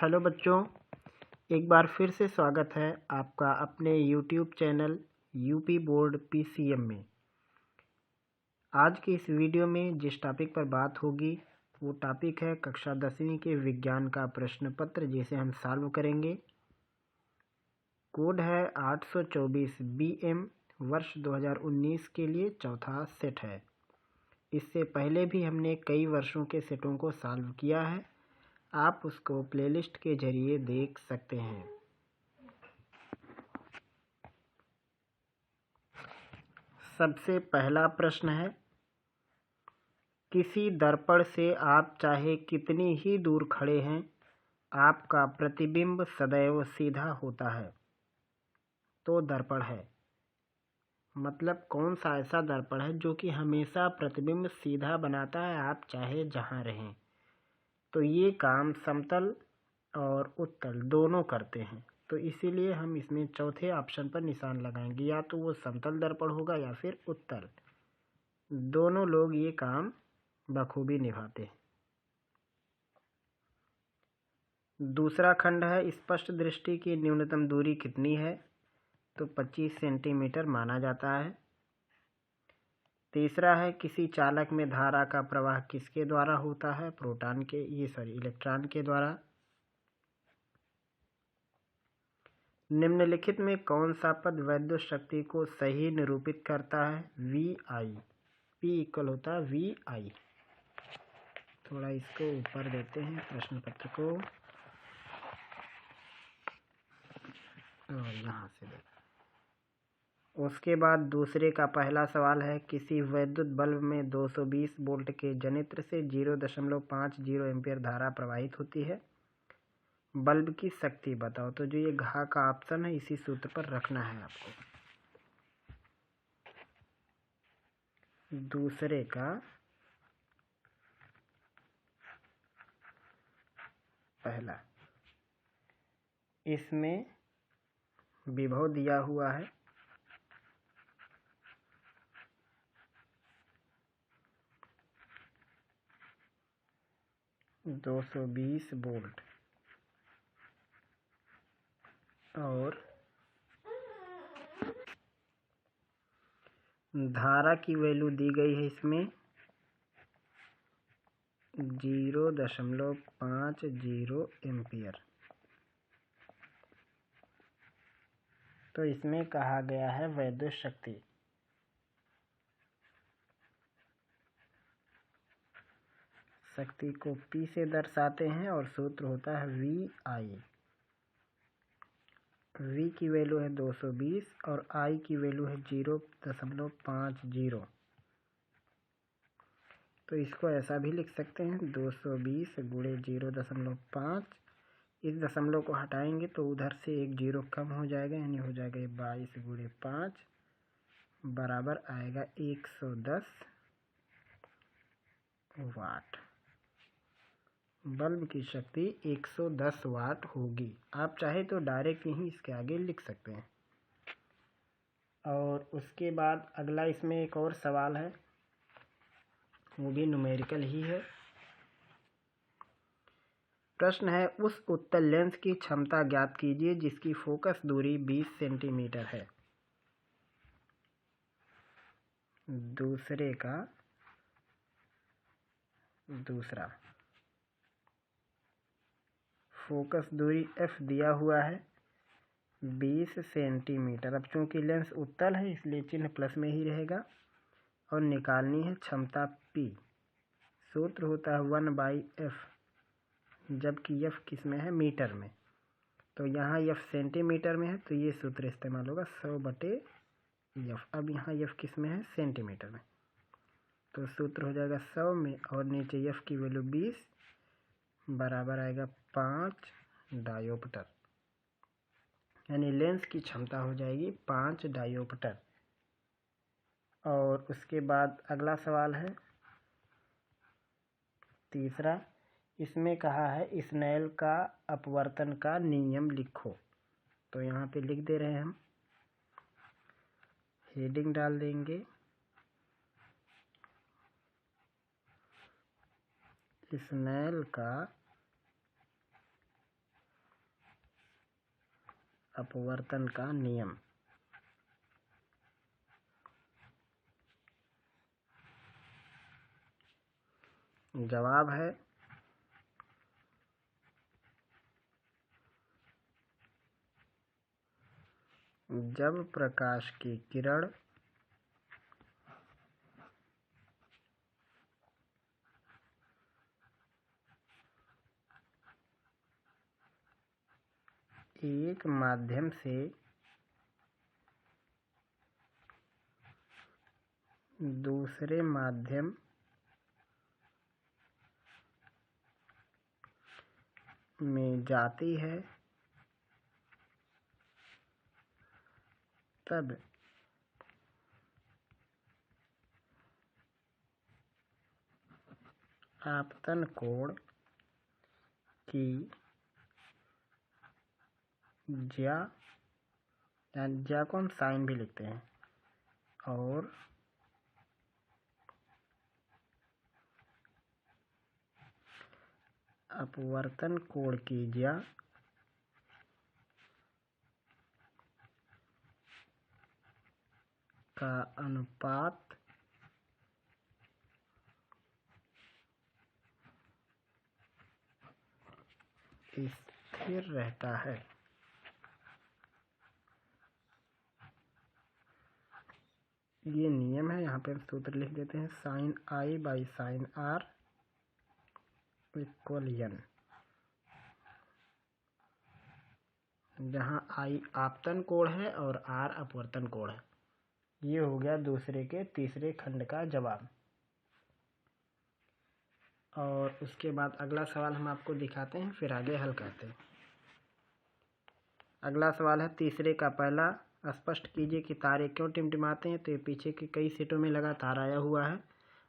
Hello बच्चों, एक बार फिर से स्वागत है आपका अपने YouTube channel UP board PCM में। आज की इस वीडियो में जिस टॉपिक पर बात होगी वो टॉपिक है कक्षा 10वीं के विज्ञान का प्रश्न पत्र, जिसे हम सॉल्व करेंगे। कोड है 824 BM, वर्ष 2019 के लिए चौथा सेट है। इससे पहले भी हमने कई वर्षों के सेटों को सॉल्व किया है, आप उसको प्लेलिस्ट के जरिए देख सकते हैं। सबसे पहला प्रश्न है, किसी दर्पण से आप चाहे कितनी ही दूर खड़े हैं, आपका प्रतिबिंब सदैव सीधा होता है। तो दर्पण है, मतलब कौन सा ऐसा दर्पण है जो कि हमेशा प्रतिबिंब सीधा बनाता है, आप चाहे जहाँ रहें। तो ये काम समतल और उत्तल दोनों करते हैं, तो इसीलिए हम इसमें चौथे ऑप्शन पर निशान लगाएंगे। या तो वो समतल दर्पण होगा या फिर उत्तल, दोनों लोग ये काम बखूबी निभाते हैं। दूसरा खंड है, स्पष्ट दृष्टि की न्यूनतम दूरी कितनी है? तो 25 सेंटीमीटर माना जाता है। तीसरा है, किसी चालक में धारा का प्रवाह किसके द्वारा होता है? इलेक्ट्रॉन के द्वारा। निम्नलिखित में कौन सा पद वैद्युत शक्ति को सही निरूपित करता है? VI, P इक्वल होता है VI। थोड़ा इसको ऊपर देते हैं प्रश्न पत्र को, और यहाँ से देखें। उसके बाद दूसरे का पहला सवाल है, किसी वैद्युत बल्ब में 220 वोल्ट के जनित्र से 0.50 एम्पीयर धारा प्रवाहित होती है, बल्ब की शक्ति बताओ। तो जो ये घ का ऑप्शन है, इसी सूत्र पर रखना है आपको। दूसरे का पहला, इसमें विभव दिया हुआ है 220 वोल्ट, और धारा की वैल्यू दी गई है इसमें 0.50 एम्पियर। तो इसमें कहा गया है वैद्युत शक्ति। शक्ति को P से दर्शाते हैं और सूत्र होता है VI। V की वैल्यू है 220 और I की वैल्यू है 0.50। तो इसको ऐसा भी लिख सकते हैं, 220 गुणे 0.5। इस दशमलव को हटाएंगे तो उधर से एक जीरो कम हो जाएगा, यानी हो जाएगा 22 गुणे 5 बराबर आएगा 110 वाट। बल्ब की शक्ति 110 वाट होगी। आप चाहे तो डायरेक्ट यहीं इसके आगे लिख सकते हैं। और उसके बाद अगला इसमें एक और सवाल है, वो भी न्यूमेरिकल ही है। प्रश्न है, उस उत्तल लेंस की क्षमता ज्ञात कीजिए जिसकी फोकस दूरी 20 सेंटीमीटर है। दूसरे का दूसरा, फोकस दूरी F दिया हुआ है 20 सेंटीमीटर। अब चूंकि लेंस उत्तल है इसलिए चिन्ह प्लस में ही रहेगा, और निकालनी है क्षमता P। सूत्र होता है 1/F, जबकि F किस में है? मीटर में। तो यहाँ F सेंटीमीटर में है, तो ये सूत्र इस्तेमाल होगा 100/F। अब यहाँ F किस में है? सेंटीमीटर में। तो सूत्र हो जाएगा 100 में, और नीचे F की वैल्यू 20 बराबर आएगा 5 डायोप्टर, यानी लेंस की क्षमता हो जाएगी 5 डायोप्टर। और उसके बाद अगला सवाल है तीसरा, इसमें कहा है स्नेल का अपवर्तन का नियम लिखो। तो यहाँ पे लिख दे रहे हैं हम, हेडिंग डाल देंगे स्नेल का अपवर्तन का नियम। जवाब है जब प्रकाश की किरण एक माध्यम से दूसरे माध्यम में जाती है तब आपतन कोण की ज्या को हम साइन भी लिखते हैं, और अपवर्तन कोण की ज्या का अनुपात स्थिर रहता है। ये नियम है। यहाँ पे हम सूत्र लिख देते हैं, sine I by sine R equal N, जहाँ आई आपतन कोण है और आर अपवर्तन कोण है। ये हो गया दूसरे के तीसरे खंड का जवाब। और उसके बाद अगला सवाल हम आपको दिखाते हैं, फिर आगे हल करते हैं। अगला सवाल है तीसरे का पहला, स्पष्ट कीजिए कि तारे क्यों टिमटिमाते हैं। तो ये पीछे की कई सीटों में लगातार आया हुआ है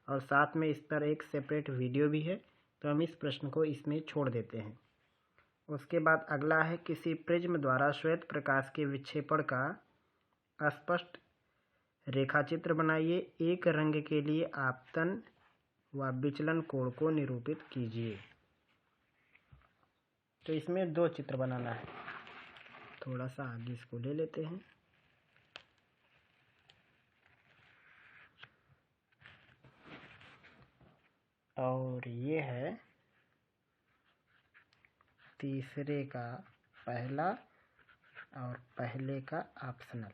और साथ में इस पर एक सेपरेट वीडियो भी है, तो हम इस प्रश्न को इसमें छोड़ देते हैं। उसके बाद अगला है, किसी प्रिज्म द्वारा श्वेत प्रकाश के विक्षेपण का स्पष्ट रेखाचित्र बनाइए। एक रंग के लिए आपतन व विचलन कोण को निरूपित कीजिए। तो इसमें दो चित्र बनाना है। थोड़ा सा आगे इसको ले लेते हैं। और ये है तीसरे का पहला और पहले का ऑप्शनल।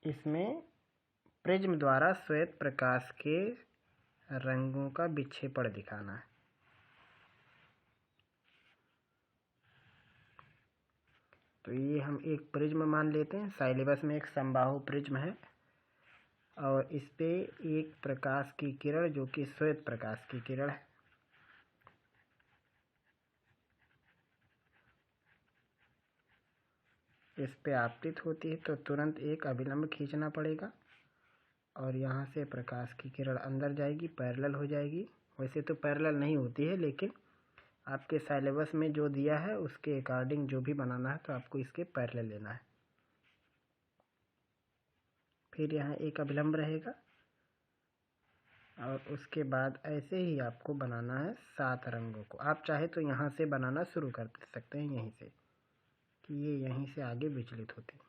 इसमें प्रिज्म द्वारा श्वेत प्रकाश के रंगों का विक्षेपण दिखाना है। तो ये हम एक प्रिज्म मान लेते हैं। साइलिबस में एक समबाहु प्रिज्म है और इस पे एक प्रकाश की किरण जो कि श्वेत प्रकाश की किरण है, इस पे आपतित होती है, तो तुरंत एक अभिलंब खींचना पड़ेगा और यहाँ से प्रकाश की किरण अंदर जाएगी, पैरेलल हो जाएगी। वैसे तो पैरेलल नहीं होती है, लेकिन आपके सिलेबस में जो दिया है उसके अकॉर्डिंग जो भी बनाना है तो आपको इसके पैरेलल लेना है। फिर यहाँ एक अभिलंब रहेगा और उसके बाद ऐसे ही आपको बनाना है 7 रंगों को। आप चाहे तो यहाँ से बनाना शुरू कर सकते हैं, यहीं से, कि ये यहीं से आगे विचलित होते हैं।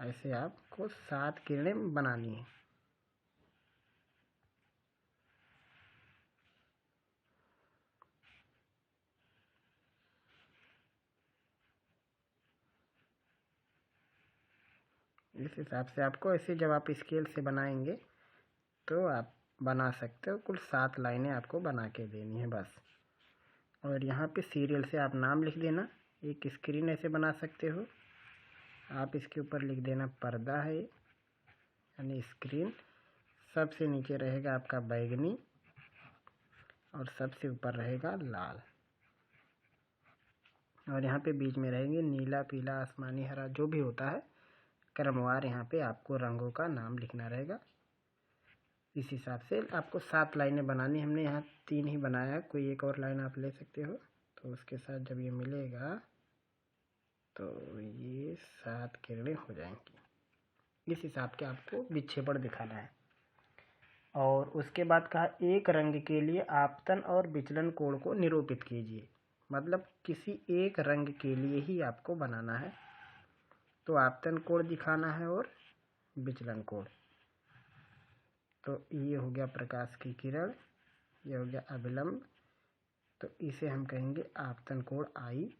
ऐसे आपको 7 किरणें बनानी है। इस हिसाब से आपको, ऐसे जब आप स्केल से बनाएंगे तो आप बना सकते हो। कुल 7 लाइनें आपको बना के देनी है बस। और यहाँ पे सीरियल से आप नाम लिख देना। एक स्क्रीन ऐसे बना सकते हो आप, इसके ऊपर लिख देना पर्दा है यानी स्क्रीन। सबसे नीचे रहेगा आपका बैगनी और सबसे ऊपर रहेगा लाल, और यहाँ पे बीच में रहेंगे नीला, पीला, आसमानी, हरा, जो भी होता है क्रमवार। यहाँ पे आपको रंगों का नाम लिखना रहेगा। इस हिसाब से आपको 7 लाइनें बनानी। हमने यहाँ 3 ही बनाया है, कोई एक और लाइन आप ले सकते हो। तो उसके साथ जब ये मिलेगा तो ये 7 किरणें हो जाएंगी। इस हिसाब के आपको विक्षेपण दिखाना है। और उसके बाद कहा एक रंग के लिए आपतन और विचलन कोण को निरूपित कीजिए। मतलब किसी एक रंग के लिए ही आपको बनाना है, तो आपतन कोण दिखाना है और विचलन कोण। तो ये हो गया प्रकाश की किरण, ये हो गया अभिलंब, तो इसे हम कहेंगे आपतन कोण आई।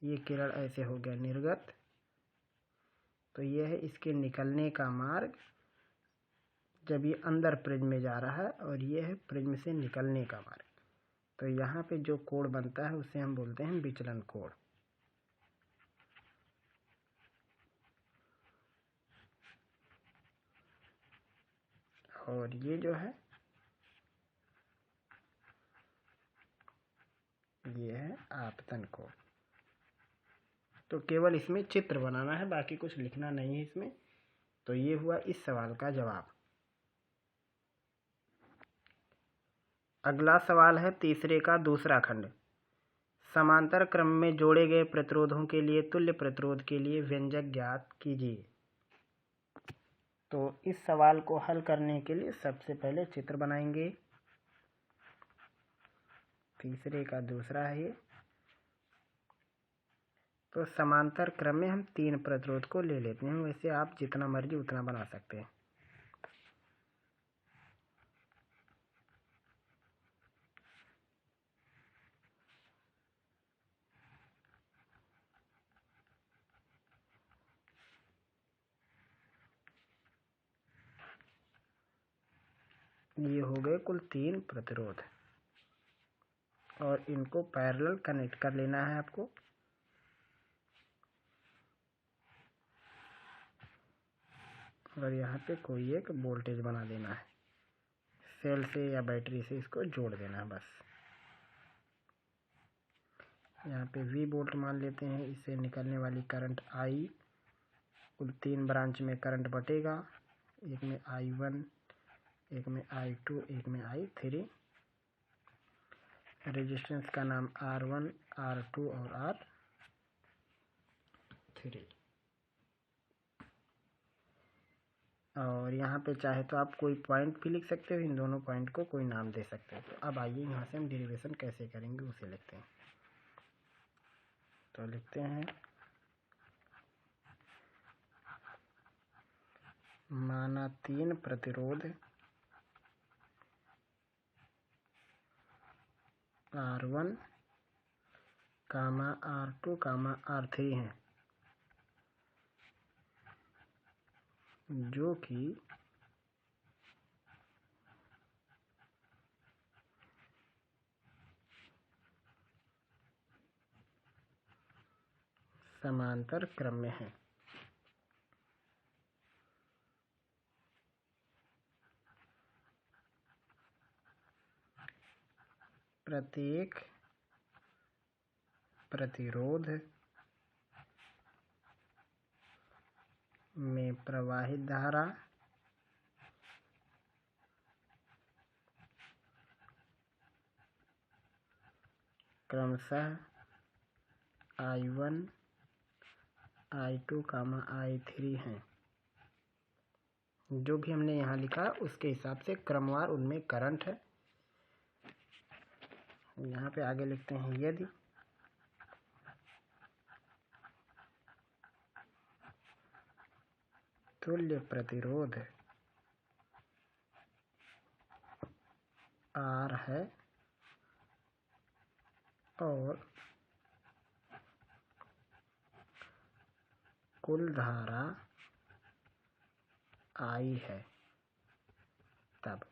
ये किरण ऐसे हो गया निर्गत, तो ये है इसके निकलने का मार्ग जब ये अंदर प्रिज्म में जा रहा है, और ये है प्रिज्म से निकलने का मार्ग। तो यहाँ पे जो कोण बनता है उसे हम बोलते हैं विचलन कोण। और ये जो है ये है आपतन कोण। तो केवल इसमें चित्र बनाना है, बाकी कुछ लिखना नहीं है इसमें। तो ये हुआ इस सवाल का जवाब। अगला सवाल है तीसरे का दूसरा खंड। समांतर क्रम में जोड़े गए प्रतिरोधों के लिए तुल्य प्रतिरोध के लिए व्यंजक ज्ञात कीजिए। तो इस सवाल को हल करने के लिए सबसे पहले चित्र बनाएंगे। तीसरे का दूसरा है ये। तो समांतर क्रम में हम 3 प्रतिरोध को ले लेते हैं, वैसे आप जितना मर्जी उतना बना सकते हैं। ये हो गए कुल 3 प्रतिरोध, और इनको पैरेलल कनेक्ट कर लेना है आपको। और यहाँ पे कोई एक वोल्टेज बना देना है, सेल से या बैटरी से इसको जोड़ देना है बस। यहाँ पे V वोल्ट मान लेते हैं। इससे निकलने वाली करंट I, कुल 3 ब्रांच में करंट बटेगा, एक में I1, एक में I2, एक में I3। रेजिस्टेंस का नाम R1, R2 और R3। और यहाँ पे चाहे तो आप कोई पॉइंट भी लिख सकते हो, इन दोनों पॉइंट को कोई नाम दे सकते हो। तो अब आइए यहाँ से हम डेरिवेशन कैसे करेंगे उसे लिखते हैं। तो लिखते हैं माना 3 प्रतिरोध R1, R2, R3 हैं, जो कि समांतर क्रम में हैं। प्रत्येक प्रतिरोध में प्रवाहित धारा क्रमशः I1, I2, I3 हैं। जो भी हमने यहाँ लिखा उसके हिसाब से क्रमवार उनमें करंट है। यहाँ पे आगे लिखते हैं यदि तुल्य प्रतिरोध R है और कुल धारा I है, तब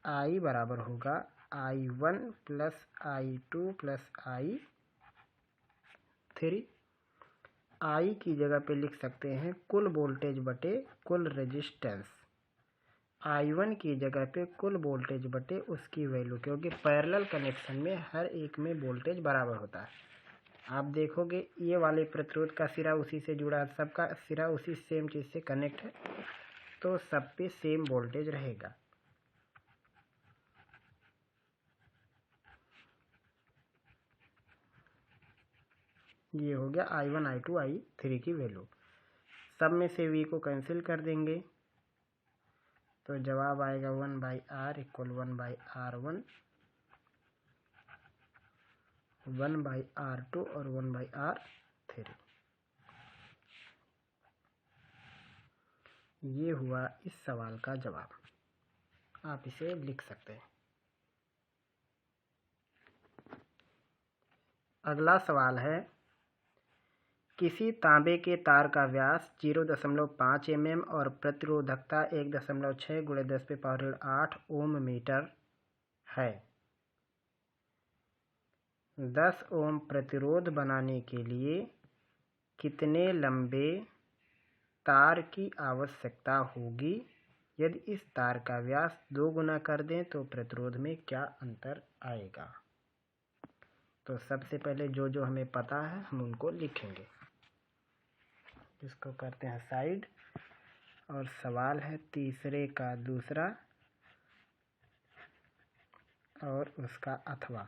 I बराबर होगा I1 plus I2 plus I3। I की जगह पे लिख सकते हैं कुल वोल्टेज बटे कुल रेजिस्टेंस। I1 की जगह पे कुल वोल्टेज बटे उसकी वैल्यू, क्योंकि पैरेलल कनेक्शन में हर एक में वोल्टेज बराबर होता है। आप देखोगे ये वाले प्रतिरोध का सिरा उसी से जुड़ा है, सबका सिरा उसी सेम चीज़ से कनेक्ट है, तो सब पे सेम वोल्टेज रहेगा। ये हो गया I1 I2 I3 की वैल्यू। सब में से v को कैंसिल कर देंगे तो जवाब आएगा 1/r इक्वल 1/r1, 1/r2 और 1/r3। ये हुआ इस सवाल का जवाब। आप इसे लिख सकते हैं। अगला सवाल है, किसी तांबे के तार का व्यास 0.5 mm और प्रतिरोधकता 1.6 × 10⁸ ओम मीटर है। 10 ओम प्रतिरोध बनाने के लिए कितने लंबे तार की आवश्यकता होगी? यदि इस तार का व्यास 2 गुना कर दें तो प्रतिरोध में क्या अंतर आएगा? तो सबसे पहले जो हमें पता है हम उनको लिखेंगे। इसको करते हैं साइड, और सवाल है तीसरे का दूसरा और उसका अथवा।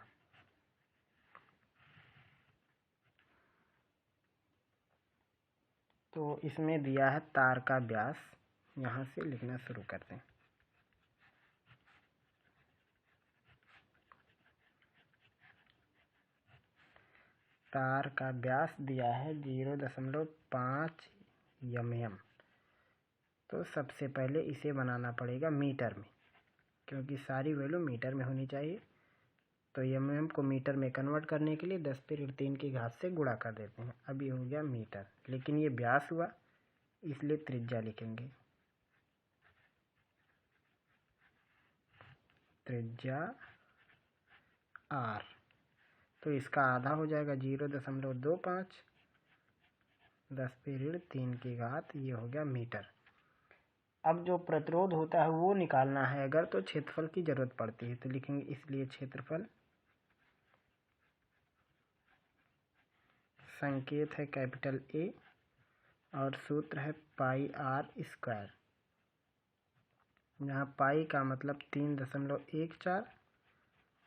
तो इसमें दिया है तार का व्यास, यहाँ से लिखना शुरू करते हैं। तार का व्यास दिया है 0.5 mm। तो सबसे पहले इसे बनाना पड़ेगा मीटर में, क्योंकि सारी वैल्यू मीटर में होनी चाहिए। तो mm को मीटर में कन्वर्ट करने के लिए 10⁻³ की घात से गुणा कर देते हैं। अब ये हो गया मीटर, लेकिन ये व्यास हुआ इसलिए त्रिज्या लिखेंगे। त्रिज्या r, तो इसका आधा हो जाएगा 0.25, 10⁻³ की घात, ये हो गया मीटर। अब जो प्रतिरोध होता है वो निकालना है अगर, तो क्षेत्रफल की जरूरत पड़ती है, तो लिखेंगे इसलिए क्षेत्रफल, संकेत है कैपिटल A और सूत्र है πr²। यहाँ पाई का मतलब 3.14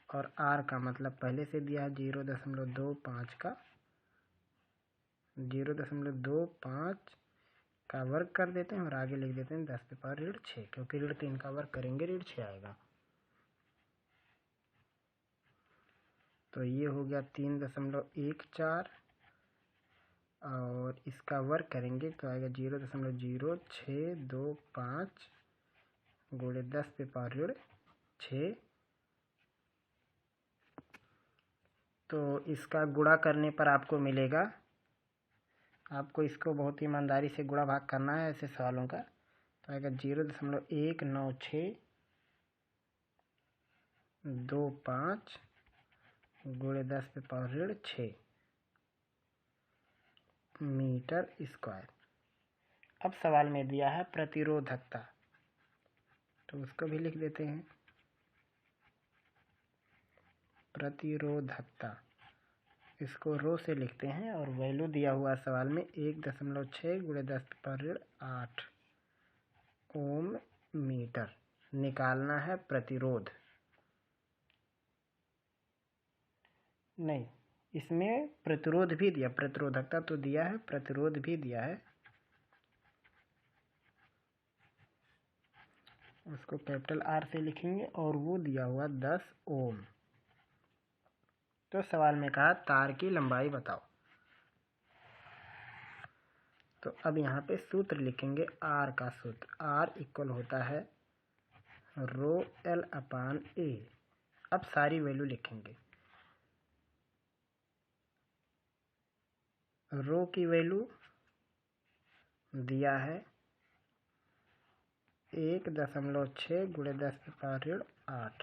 और r का मतलब पहले से दिया है 0.25 का, 0.25 का वर्ग कर देते हैं और आगे लिख देते हैं 10⁻6, क्योंकि ऋण 3 का वर्ग करेंगे ऋण 6 आएगा। तो ये हो गया 3.14 और इसका वर्ग करेंगे तो आएगा 0.0625 गुणे 10⁻6। तो इसका गुणा करने पर आपको मिलेगा, आपको इसको बहुत ईमानदारी से गुणा भाग करना है ऐसे सवालों का। तो आएगा 0.19625 गुणे 10⁻6 मीटर स्क्वायर। अब सवाल में दिया है प्रतिरोधकता, तो उसको भी लिख देते हैं। प्रतिरोधकता इसको रो से लिखते हैं और वैल्यू दिया हुआ सवाल में 1.6 गुणे 10⁸8 ओम मीटर। निकालना है प्रतिरोध, नहीं इसमें प्रतिरोध भी दिया, प्रतिरोधकता तो दिया है, प्रतिरोध भी दिया है, उसको कैपिटल R से लिखेंगे और वो दिया हुआ 10 ओम। तो सवाल में कहा तार की लंबाई बताओ, तो अब यहाँ पे सूत्र लिखेंगे R का सूत्र, R इक्वल होता है ρl/A। अब सारी वैल्यू लिखेंगे। रो की वैल्यू दिया है 1.6 गुणे 10⁸8।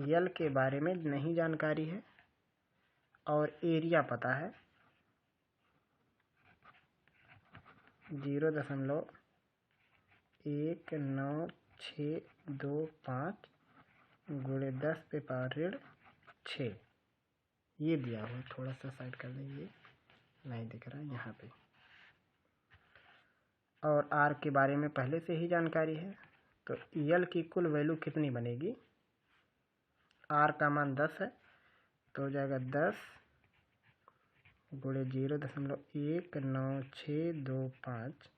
यल के बारे में नहीं जानकारी है और एरिया पता है 0.19625 गुणे 10⁻6। ये दिया हुआ, थोड़ा सा साइड कर देंगे, नहीं दिख रहा है यहाँ पे। और R के बारे में पहले से ही जानकारी है, तो यल की कुल वैल्यू कितनी बनेगी? R का मान 10 है, तो हो जाएगा 10 गुणे 0.19625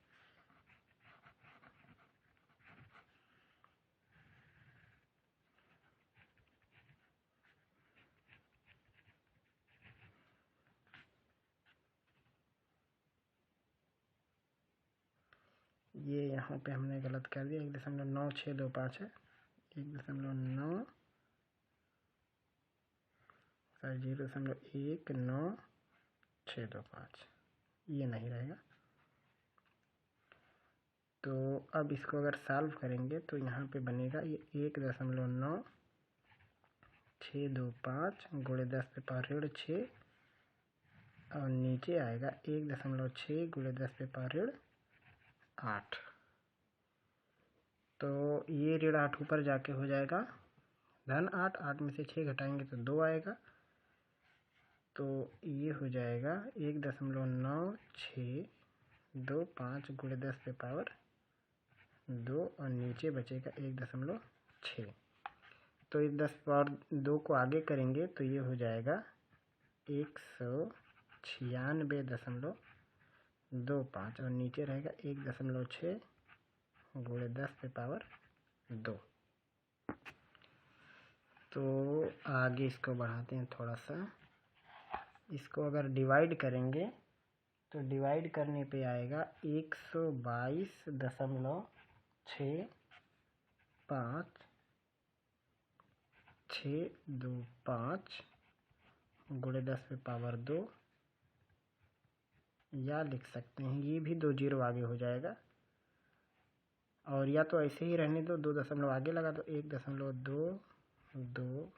ये यहाँ पे हमने गलत कर दिया, 1.9625 है, 0.19625 ये नहीं रहेगा। तो अब इसको अगर सॉल्व करेंगे तो यहाँ पे बनेगा ये 1.9625 गुणे 10⁻6 और नीचे आएगा 1.6 गुणे 10⁻8। तो ये ऋण 8 ऊपर जाके हो जाएगा धन 8, 8 में से 6 घटाएंगे तो 2 आएगा, तो ये हो जाएगा 1.9625 गुणे 10⁻2 और नीचे बचेगा 1.6। तो इस 10⁻2 को आगे करेंगे तो ये हो जाएगा 196.25 और नीचे रहेगा 1.6 गुणे 10⁻2। तो आगे इसको बढ़ाते हैं थोड़ा सा। इसको अगर डिवाइड करेंगे तो डिवाइड करने पे आएगा 122.625 गुणे 10⁻2, या लिख सकते हैं ये भी 2 जीरो आगे हो जाएगा, और या तो ऐसे ही रहने दो, 2 दशमलव आगे लगा दो, 1.22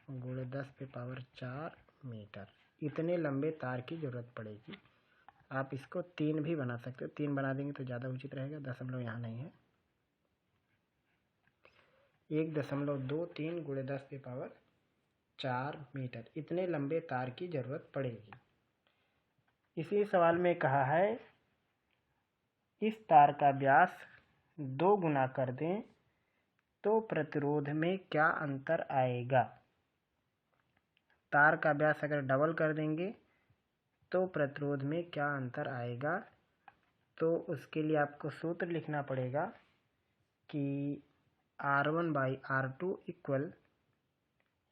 गुणे 10⁻4 मीटर। इतने लंबे तार की ज़रूरत पड़ेगी। आप इसको 3 भी बना सकते हो, 3 बना देंगे तो ज़्यादा उचित रहेगा, दशमलव यहाँ नहीं है। 1.23 गुणे 10⁻4 मीटर, इतने लंबे तार की ज़रूरत पड़ेगी। इसी सवाल में कहा है इस तार का व्यास 2 गुना कर दें तो प्रतिरोध में क्या अंतर आएगा। तार का व्यास अगर डबल कर देंगे तो प्रतिरोध में क्या अंतर आएगा। तो उसके लिए आपको सूत्र लिखना पड़ेगा कि R1/R2 equal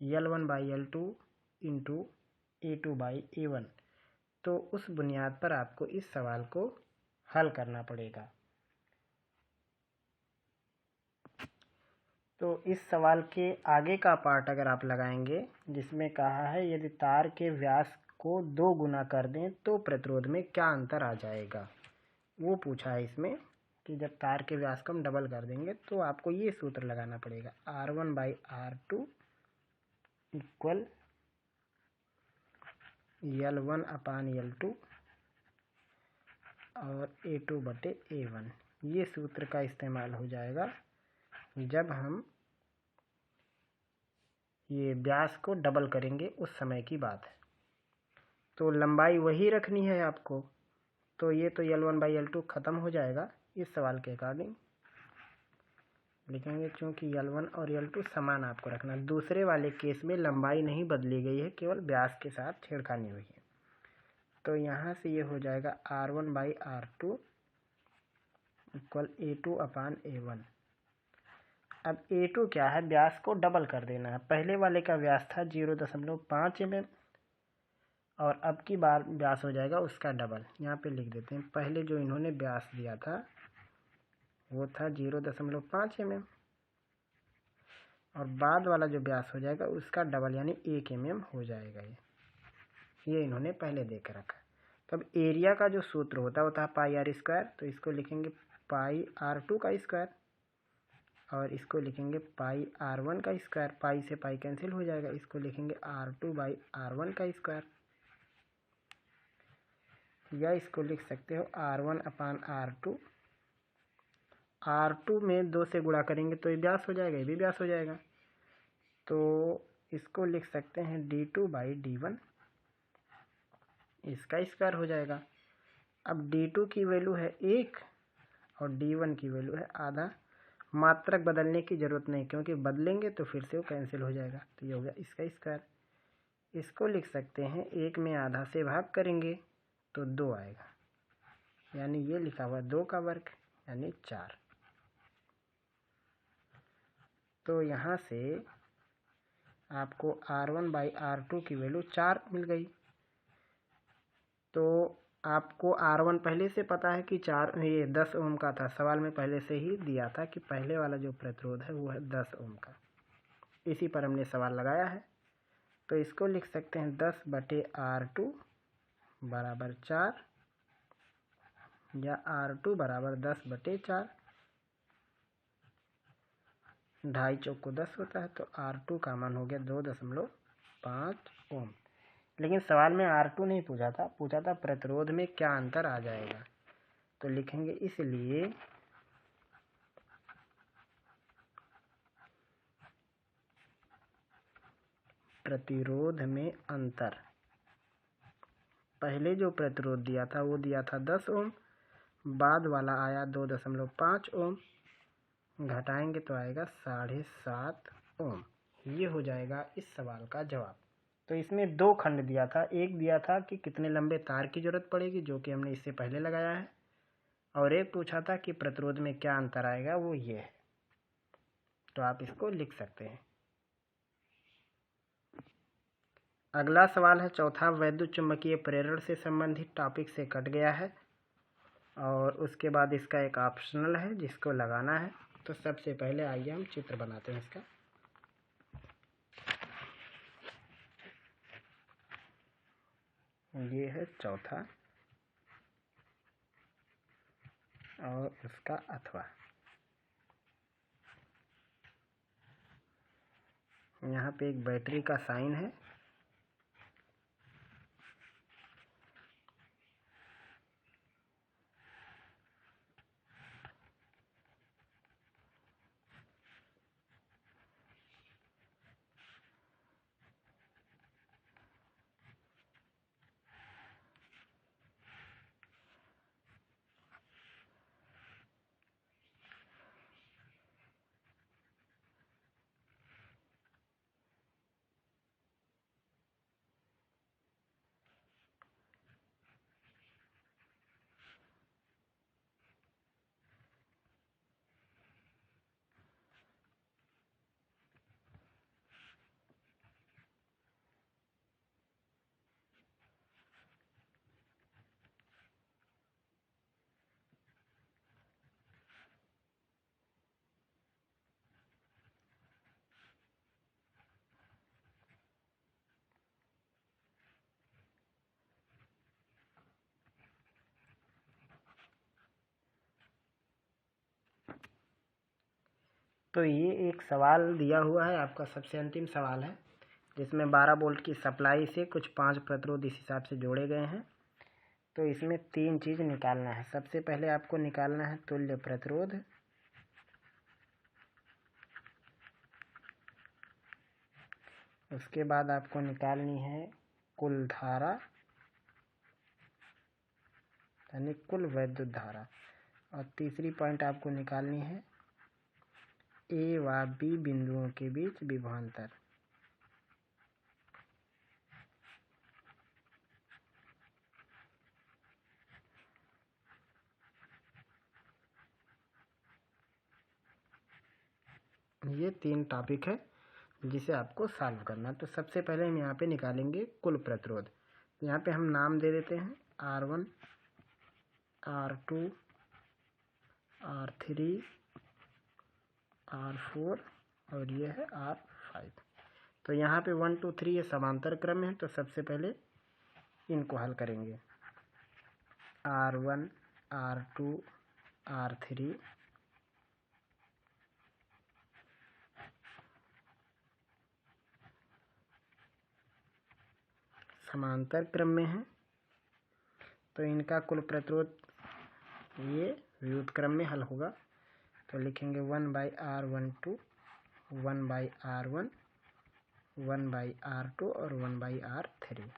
L1/L2 into A2/A1। तो उस बुनियाद पर आपको इस सवाल को हल करना पड़ेगा। तो इस सवाल के आगे का पार्ट अगर आप लगाएंगे जिसमें कहा है यदि तार के व्यास को 2 गुना कर दें तो प्रतिरोध में क्या अंतर आ जाएगा, वो पूछा है इसमें कि जब तार के व्यास को हम डबल कर देंगे तो आपको ये सूत्र लगाना पड़ेगा R1/R2 इक्वल L1/L2 और A2/A1। ये सूत्र का इस्तेमाल हो जाएगा जब हम ये व्यास को डबल करेंगे, उस समय की बात है। तो लंबाई वही रखनी है आपको, तो ये तो L1/L2 ख़त्म हो जाएगा इस सवाल के अकॉर्डिंग लिखेंगे, क्योंकि L1 और L2 समान आपको रखना। दूसरे वाले केस में लंबाई नहीं बदली गई है, केवल व्यास के साथ छेड़खानी हुई है। तो यहाँ से ये हो जाएगा R1/R2 इक्वल A2/A1। अब A2 क्या है, व्यास को डबल कर देना है। पहले वाले का व्यास था 0.5 mm और अब की बार व्यास हो जाएगा उसका डबल। यहाँ पे लिख देते हैं, पहले जो इन्होंने व्यास दिया था वो था 0.5 mm और बाद वाला जो व्यास हो जाएगा उसका डबल यानी 1 mm हो जाएगा। ये इन्होंने पहले दे कर रखा। तब एरिया का जो सूत्र होता है πr², तो इसको लिखेंगे πr2 का स्क्वायर और इसको लिखेंगे πr1 का स्क्वायर। पाई से पाई कैंसिल हो जाएगा, इसको लिखेंगे R2/R1 का स्क्वायर, या इसको लिख सकते हो R1/R2। R2 में 2 से गुणा करेंगे तो ये व्यास हो जाएगा, ये भी व्यास हो जाएगा, तो इसको लिख सकते हैं D2/D1, इसका स्क्वायर हो जाएगा। अब D2 की वैल्यू है 1 और D1 की वैल्यू है आधा। मात्रक बदलने की ज़रूरत नहीं, क्योंकि बदलेंगे तो फिर से वो कैंसिल हो जाएगा। तो ये हो गया इसका स्क्वायर। इसको लिख सकते हैं 1 में आधा से भाग करेंगे तो 2 आएगा, यानी ये लिखा हुआ 2 का वर्ग यानी 4। तो यहाँ से आपको R1/R2 की वैल्यू 4 मिल गई। तो आपको R1 पहले से पता है कि 10 ओम का था, सवाल में पहले से ही दिया था कि पहले वाला जो प्रतिरोध है वो है 10 ओम का, इसी पर हमने सवाल लगाया है। तो इसको लिख सकते हैं 10/R2 बराबर 4 या R2 बराबर 10/4। 2.5 चौक को 10 होता है, तो R2 का मान हो गया 2.5 ओम। लेकिन सवाल में R2 नहीं पूछा था, पूछा था प्रतिरोध में क्या अंतर आ जाएगा। तो लिखेंगे इसलिए प्रतिरोध में अंतर, पहले जो प्रतिरोध दिया था वो दिया था 10 ओम, बाद वाला आया 2.5 ओम, घटाएंगे तो आएगा 7.5 ओम। ये हो जाएगा इस सवाल का जवाब। तो इसमें 2 खंड दिया था, एक दिया था कि कितने लंबे तार की जरूरत पड़ेगी, जो कि हमने इससे पहले लगाया है, और एक पूछा था कि प्रतिरोध में क्या अंतर आएगा, वो ये है। तो आप इसको लिख सकते हैं। अगला सवाल है चौथा, वैद्युत चुम्बकीय प्रेरण से संबंधित टॉपिक से कट गया है, और उसके बाद इसका एक ऑप्शनल है जिसको लगाना है। तो सबसे पहले आइए हम चित्र बनाते हैं इसका। ये है चौथा और उसका अथवा। यहाँ पे एक बैटरी का साइन है, तो ये एक सवाल दिया हुआ है, आपका सबसे अंतिम सवाल है, जिसमें 12 वोल्ट की सप्लाई से कुछ 5 प्रतिरोध इस हिसाब से जोड़े गए हैं। तो इसमें 3 चीज़ निकालना है। सबसे पहले आपको निकालना है तुल्य प्रतिरोध, उसके बाद आपको निकालनी है कुल धारा यानी कुल वैद्युत धारा, और तीसरी पॉइंट आपको निकालनी है ए व बी बिंदुओं के बीच विभवांतर। ये 3 टॉपिक है जिसे आपको सॉल्व करना। तो सबसे पहले हम यहाँ पे निकालेंगे कुल प्रतिरोध। यहाँ पे हम नाम दे देते हैं R1, R2, R3, R4 और ये है R5। तो यहाँ पे 1 2 3 ये समांतर क्रम में है, तो सबसे पहले इनको हल करेंगे। R1, R2, R3 समांतर क्रम में है, तो इनका कुल प्रतिरोध ये व्युत क्रम में हल होगा। तो लिखेंगे 1/R12, 1/R1, 1/R2 और 1/R3,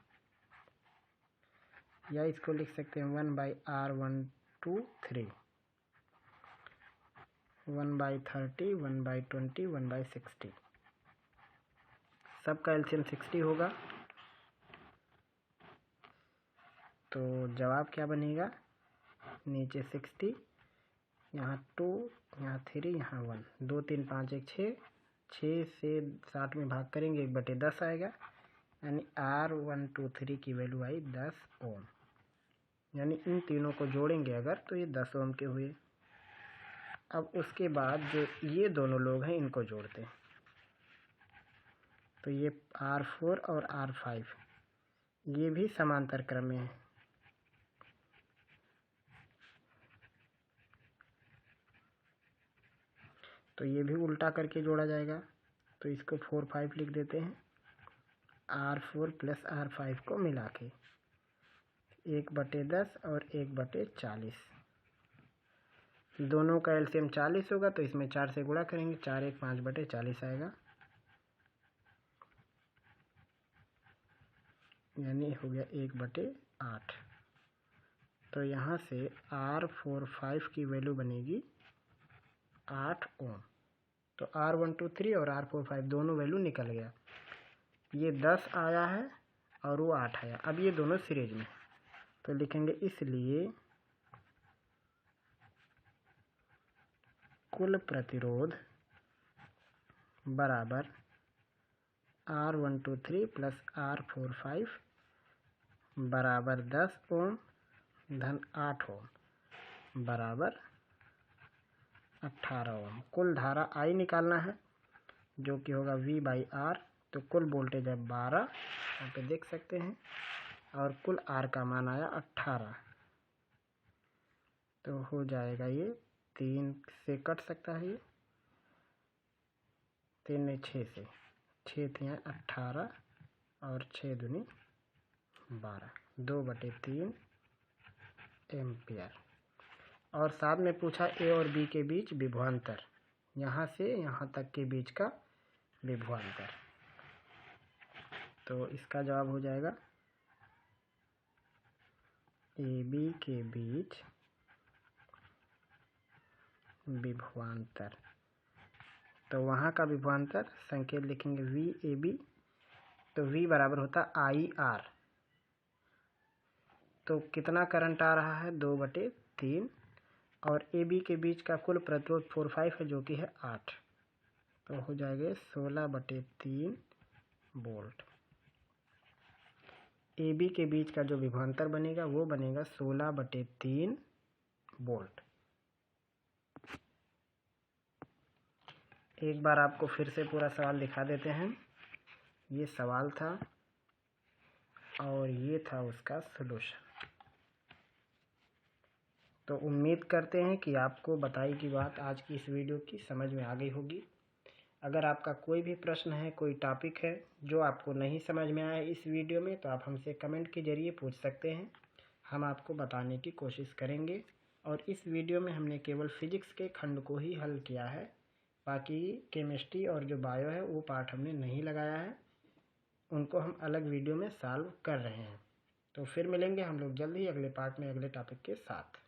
या इसको लिख सकते हैं 1/R123, 1/30, 1/20, 1/60। सबका एलसीएम 60 होगा, तो जवाब क्या बनेगा, नीचे 60, यहाँ 2, यहाँ 3, यहाँ 1, 2 3 5 1 6, 6 से 60 में भाग करेंगे 1/10 आएगा, यानी R123 की वैल्यू आई 10 ओम। यानी इन तीनों को जोड़ेंगे अगर तो ये 10 ओम के हुए। अब उसके बाद जो ये दोनों लोग हैं इनको जोड़ते हैं, तो ये R4 और R5 ये भी समांतर क्रम में है, तो ये भी उल्टा करके जोड़ा जाएगा। तो इसको 4 5 लिख देते हैं, R4 प्लस R5 को मिला के 1/10 और 1/40, दोनों का एलसीएम 40 होगा तो इसमें 4 से गुणा करेंगे, 4 1 5/40 आएगा, यानी हो गया 1/8। तो यहाँ से R45 की वैल्यू बनेगी 8 ओम। तो R123 और R45 दोनों वैल्यू निकल गया, ये 10 आया है और वो 8 आया। अब ये दोनों सीरीज में, तो लिखेंगे इसलिए कुल प्रतिरोध बराबर R123 प्लस R45 बराबर 10 ओम धन 8 ओम बराबर 18 ओम। कुल धारा I निकालना है जो कि होगा V/R। तो कुल वोल्टेज है 12, यहाँ पे देख सकते हैं, और कुल R का मान आया 18। तो हो जाएगा ये 3 से कट सकता है, ये 3 नहीं 6 से, 6 थे 18 और 6 दूनी 12, 2/3 एम्पियर। और साथ में पूछा ए और बी के बीच विभवांतर, यहाँ से यहाँ तक के बीच का विभवांतर। तो इसका जवाब हो जाएगा ए बी के बीच विभवांतर। तो वहाँ का विभवांतर संकेत लिखेंगे VAB, तो V बराबर होता IR। तो कितना करंट आ रहा है, 2/3, और AB के बीच का कुल प्रतिरोध 45 है जो कि है 8, तो हो जाएगा 16/3 वोल्ट। AB के बीच का जो विभवांतर बनेगा वो बनेगा 16/3 वोल्ट। एक बार आपको फिर से पूरा सवाल दिखा देते हैं। ये सवाल था और ये था उसका सलूशन। तो उम्मीद करते हैं कि आपको बताई की बात आज की इस वीडियो की समझ में आ गई होगी। अगर आपका कोई भी प्रश्न है, कोई टॉपिक है जो आपको नहीं समझ में आया इस वीडियो में, तो आप हमसे कमेंट के जरिए पूछ सकते हैं, हम आपको बताने की कोशिश करेंगे। और इस वीडियो में हमने केवल फिजिक्स के खंड को ही हल किया है, बाकी केमिस्ट्री और जो बायो है वो पार्ट हमने नहीं लगाया है, उनको हम अलग वीडियो में सॉल्व कर रहे हैं। तो फिर मिलेंगे हम लोग जल्द ही अगले पार्ट में अगले टॉपिक के साथ।